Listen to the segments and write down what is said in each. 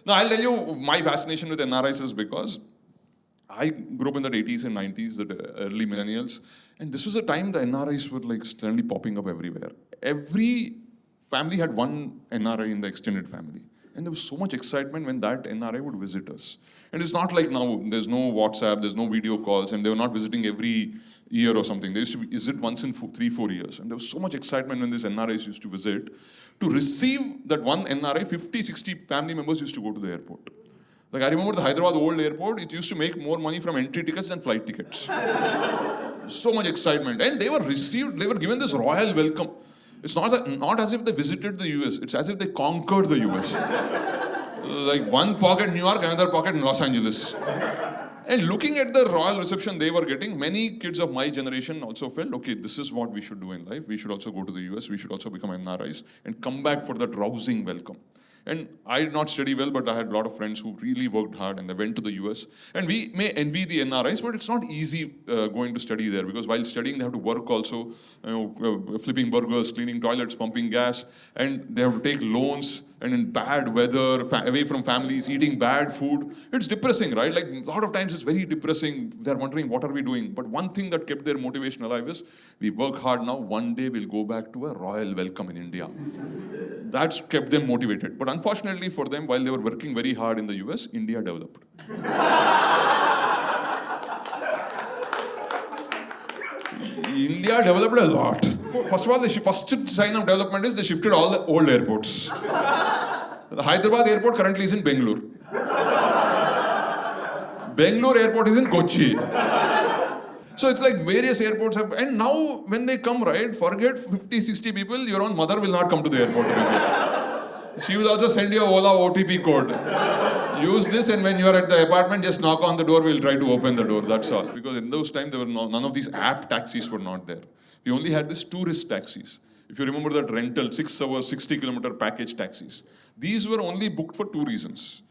Now, I'll tell you my fascination with NRIs is because I grew up in the 80s and 90s, the early millennials, and this was a time the NRIs were like suddenly popping up everywhere. Every family had one NRI in the extended family. And there was so much excitement when that NRI would visit us. And it's not like now, there's no WhatsApp, there's no video calls, and they were not visiting every year or something. They used to visit once in 3-4 years. And there was so much excitement when these NRIs used to visit. To receive that one NRI, 50-60 family members used to go to the airport. Like I remember the Hyderabad old airport, it used to make more money from entry tickets than flight tickets. So much excitement. And they were received, they were given this royal welcome. It's not as if they visited the US, it's as if they conquered the US. Like one pocket New York, another pocket in Los Angeles. And looking at the royal reception they were getting, many kids of my generation also felt, okay, this is what we should do in life. We should also go to the US, we should also become NRIs and come back for that rousing welcome. And I did not study well, but I had a lot of friends who really worked hard and they went to the US. And we may envy the NRIs, but it's not easy going to study there because while studying, they have to work also, flipping burgers, cleaning toilets, pumping gas, and they have to take loans and in bad weather, away from families, eating bad food. It's depressing, right? Like a lot of times it's very depressing. They're wondering, what are we doing? But one thing that kept their motivation alive is, we work hard now, one day we'll go back to a royal welcome in India. That's kept them motivated. But unfortunately for them, while they were working very hard in the US, India developed. India developed a lot. First of all, the first sign of development is they shifted all the old airports. The Hyderabad airport currently is in Bangalore. Bangalore airport is in Kochi. So it's like various airports have, and now when they come, right, forget 50-60 people, your own mother will not come to the airport to be. She will also send you a Ola OTP code. Use this, and when you are at the apartment, just knock on the door, we'll try to open the door, that's all. Because in those times, there were none of these app taxis were not there. We only had these tourist taxis. If you remember that rental, 6 hours, 60-kilometer package taxis. These were only booked for 2 reasons.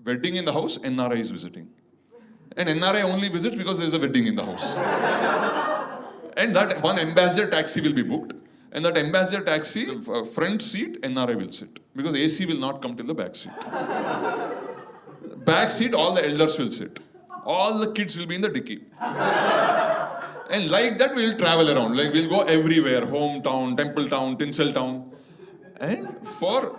Wedding in the house, NRI is visiting. And NRI only visits because there is a wedding in the house. And that one ambassador taxi will be booked. And that ambassador taxi, front seat, NRI will sit. Because AC will not come till the back seat. Back seat, all the elders will sit. All the kids will be in the dicky. And like that, we'll travel around. Like we'll go everywhere. Hometown, Temple Town, Tinsel Town. And for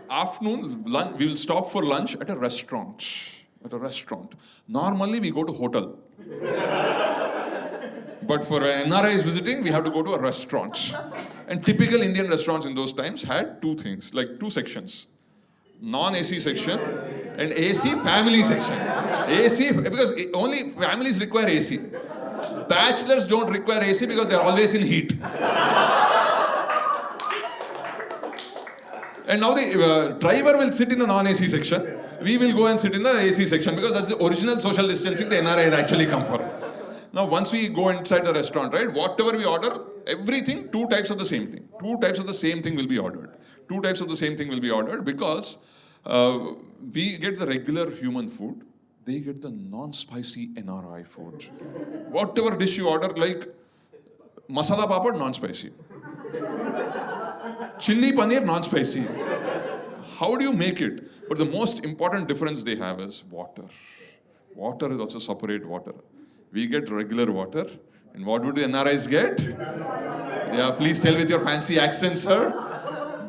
afternoon, lunch, we will stop for lunch at a restaurant. Normally, we go to hotel. But for NRIs visiting, we have to go to a restaurant. And typical Indian restaurants in those times had 2 things, like 2 sections. Non-AC section and AC family section. AC, because only families require AC. Bachelors don't require AC because they're always in heat. And now the driver will sit in the non-AC section. We will go and sit in the AC section because that's the original social distancing the NRI had actually come for. Now, once we go inside the restaurant, right, whatever we order, everything, 2 types of the same thing. 2 types of the same thing will be ordered. 2 types of the same thing will be ordered because we get the regular human food. They get the non-spicy NRI food. Whatever dish you order, like masala papad, non-spicy. Chili paneer, non-spicy. How do you make it? But the most important difference they have is water. Water is also separate water. We get regular water. And what would the NRIs get? Yeah, please tell with your fancy accent, sir.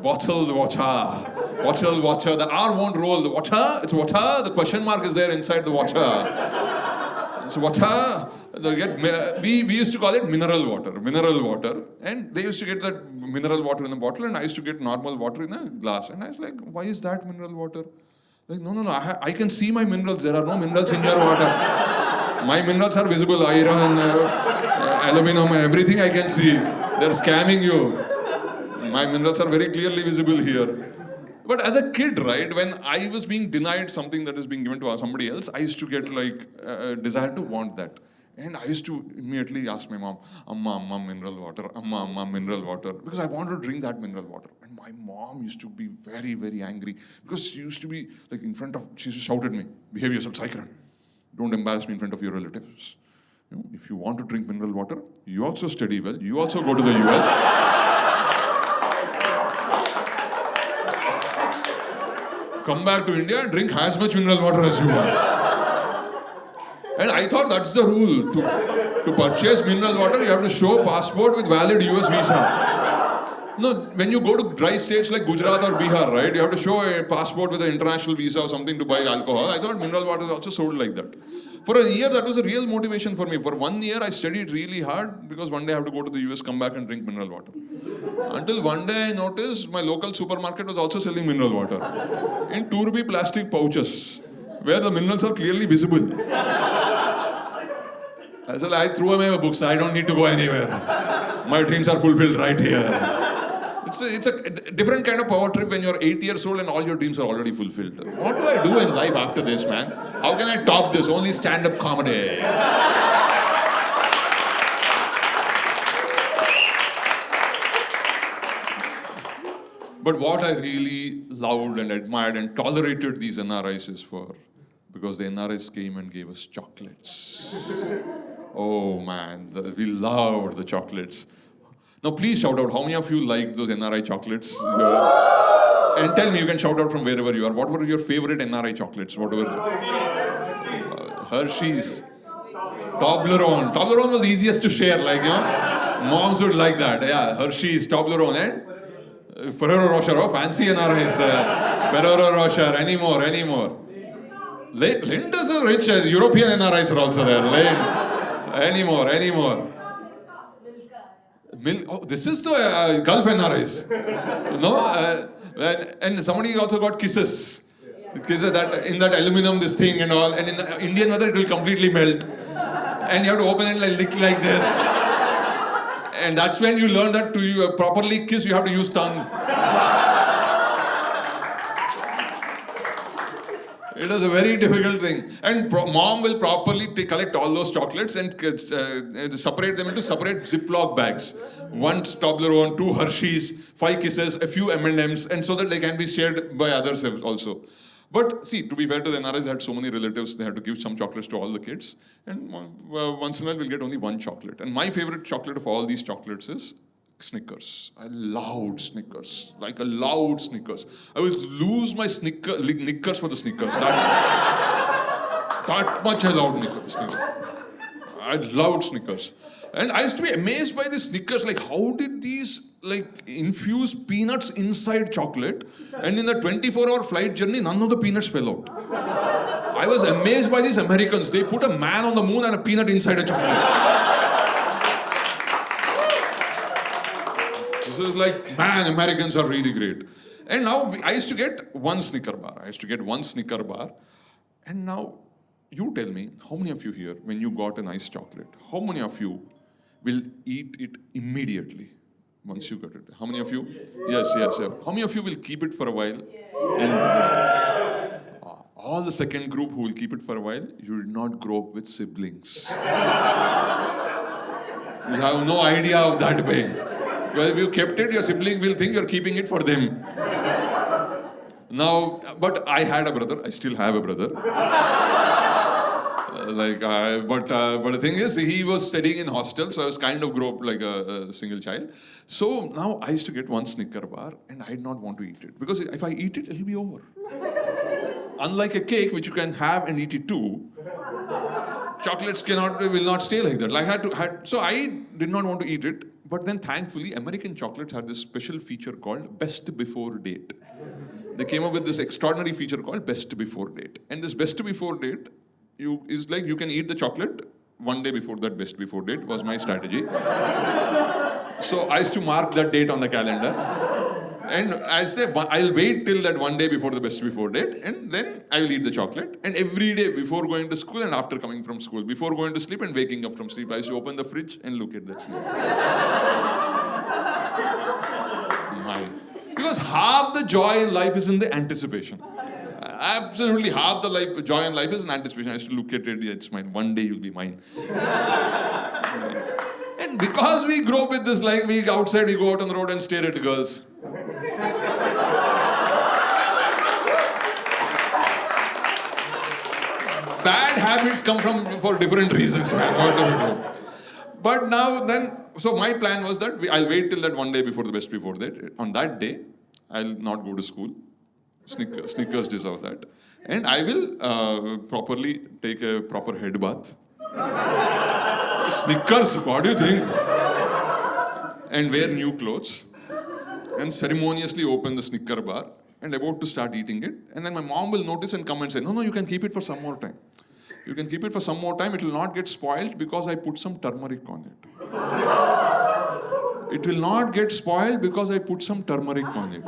Bottled water. Bottled water. The R won't roll. The water, it's water. The question mark is there inside the water. It's water. We used to call it mineral water. And they used to get that mineral water in a bottle, and I used to get normal water in a glass. And I was like, why is that mineral water? Like, no, I can see my minerals. There are no minerals in your water. My minerals are visible, iron, aluminum, everything I can see. They're scamming you. My minerals are very clearly visible here. But as a kid, right, when I was being denied something that is being given to somebody else, I used to get like a desire to want that. And I used to immediately ask my mom, Amma, mineral water, Amma, mineral water. Because I wanted to drink that mineral water. And my mom used to be very, very angry. Because she used to be like she used to shout at me, behave yourself, Saikiran. Don't embarrass me in front of your relatives. You know, if you want to drink mineral water, you also study well, you also go to the US. Come back to India and drink as much mineral water as you want. And I thought that's the rule. To purchase mineral water, you have to show passport with valid US visa. No, when you go to dry states like Gujarat or Bihar, right, you have to show a passport with an international visa or something to buy alcohol. I thought mineral water is also sold like that. For a year, that was a real motivation for me. For 1 year, I studied really hard because one day I have to go to the US, come back and drink mineral water. Until one day I noticed my local supermarket was also selling mineral water in 2 rupee plastic pouches where the minerals are clearly visible. I said, I threw away my books. I don't need to go anywhere. My dreams are fulfilled right here. It's a different kind of power trip when you're 8 years old and all your dreams are already fulfilled. What do I do in life after this, man? How can I top this? Only stand-up comedy. But what I really loved and admired and tolerated these NRIs is for, because the NRIs came and gave us chocolates. Oh man, we loved the chocolates. Now please shout out, how many of you liked those NRI chocolates? And tell me, you can shout out from wherever you are. What were your favorite NRI chocolates? What were Hershey's, Toblerone. Toblerone was easiest to share, like, you know. Moms would like that. Yeah, Hershey's, Toblerone, and Ferrero Rocher. Oh, fancy NRIs. Ferrero Rocher, anymore. Lind is a rich. European NRIs are also there. Lind. Anymore. Oh, this is the Gulf NRIs. No? And somebody also got kisses. Kisses that in that aluminum, this thing and all. And in the Indian weather, it will completely melt. And you have to open it and lick like this. And that's when you learn that to properly kiss, you have to use tongue. It is a very difficult thing. And mom will properly collect all those chocolates and separate them into separate Ziploc bags. 1 Toblerone, 2 Hershey's, 5 kisses, a few M&Ms, and so that they can be shared by others also. But see, to be fair to the NRIs, they had so many relatives, they had to give some chocolates to all the kids. And once in a while, we'll get only 1 chocolate. And my favorite chocolate of all these chocolates is Snickers. I loved Snickers, like a loud Snickers. I would lose my Snickers for the Snickers. That much I loved Snickers. I loved Snickers. And I used to be amazed by the Snickers, like how did these infuse peanuts inside chocolate, and in the 24-hour flight journey, none of the peanuts fell out. I was amazed by these Americans. They put a man on the moon and a peanut inside a chocolate. This is like, man, Americans are really great. And now I used to get 1 Snicker bar. And now, you tell me, how many of you here, when you got a nice chocolate, how many of you will eat it immediately once you got it? How many of you? Yes. How many of you will keep it for a while? And all the second group who will keep it for a while, you did not grow up with siblings. You have no idea of that pain. Because if you kept it, your sibling will think you're keeping it for them. Now, but I had a brother. I still have a brother. But the thing is, he was studying in hostel, so I was kind of grew up like a single child. So now I used to get 1 Snicker bar, and I did not want to eat it. Because if I eat it, it'll be over. Unlike a cake, which you can have and eat it too, chocolates will not stay like that. So I did not want to eat it. But then thankfully, American chocolates had this special feature called Best Before Date. They came up with this extraordinary feature called Best Before Date. And this Best Before Date is like you can eat the chocolate 1 day before that Best Before Date was my strategy. So I used to mark that date on the calendar. And I say, I'll wait till that 1 day before the Best Before Date, and then I'll eat the chocolate. And every day before going to school and after coming from school, before going to sleep and waking up from sleep, I used to open the fridge and look at that sleep. Because half the joy in life is in the anticipation. Absolutely, half the joy in life is in anticipation. I used to look at it, yeah, it's mine. 1 day you'll be mine. And because we grow up with this, like we go out on the road and stare at girls. Bad habits come for different reasons, man. What do we do? But now, so my plan was that I'll wait till that 1 day before the Best Before Date. On that day, I'll not go to school. Snickers deserve that. And I will properly take a proper head bath. Snickers, what do you think? And wear new clothes. And ceremoniously open the Snicker bar. And about to start eating it. And then my mom will notice and come and say, no, you can keep it for some more time. You can keep it for some more time. It will not get spoiled because I put some turmeric on it. It will not get spoiled because I put some turmeric on it.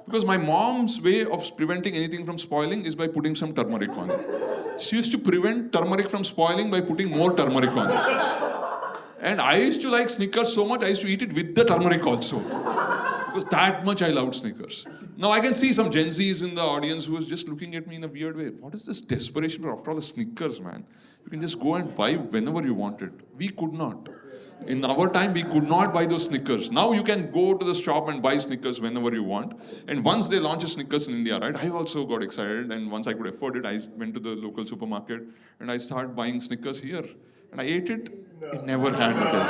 Because my mom's way of preventing anything from spoiling is by putting some turmeric on it. She used to prevent turmeric from spoiling by putting more turmeric on it. And I used to like Snickers so much, I used to eat it with the turmeric also. Because that much I loved Snickers. Now I can see some Gen Zs in the audience who is just looking at me in a weird way. What is this desperation for? After all, the Snickers, man. You can just go and buy whenever you want it. We could not. In our time, we could not buy those Snickers. Now you can go to the shop and buy Snickers whenever you want. And once they launch a Snickers in India, right, I also got excited. And once I could afford it, I went to the local supermarket and I started buying Snickers here. And I ate it. It never had the taste.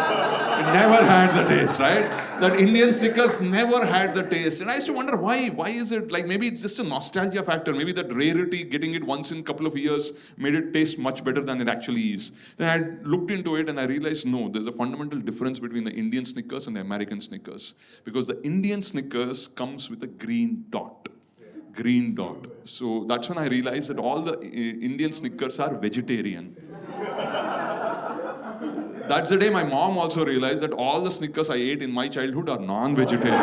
It never had the taste, right? That Indian Snickers never had the taste. And I used to wonder why. Why is it? Like maybe it's just a nostalgia factor. Maybe that rarity, getting it once in a couple of years, made it taste much better than it actually is. Then I looked into it and I realized, no, there's a fundamental difference between the Indian Snickers and the American Snickers. Because the Indian Snickers comes with a green dot. Green dot. So that's when I realized that all the Indian Snickers are vegetarian. That's the day my mom also realized that all the Snickers I ate in my childhood are non-vegetarian.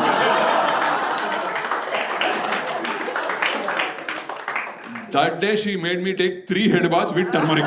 That day she made me take 3 head baths with turmeric.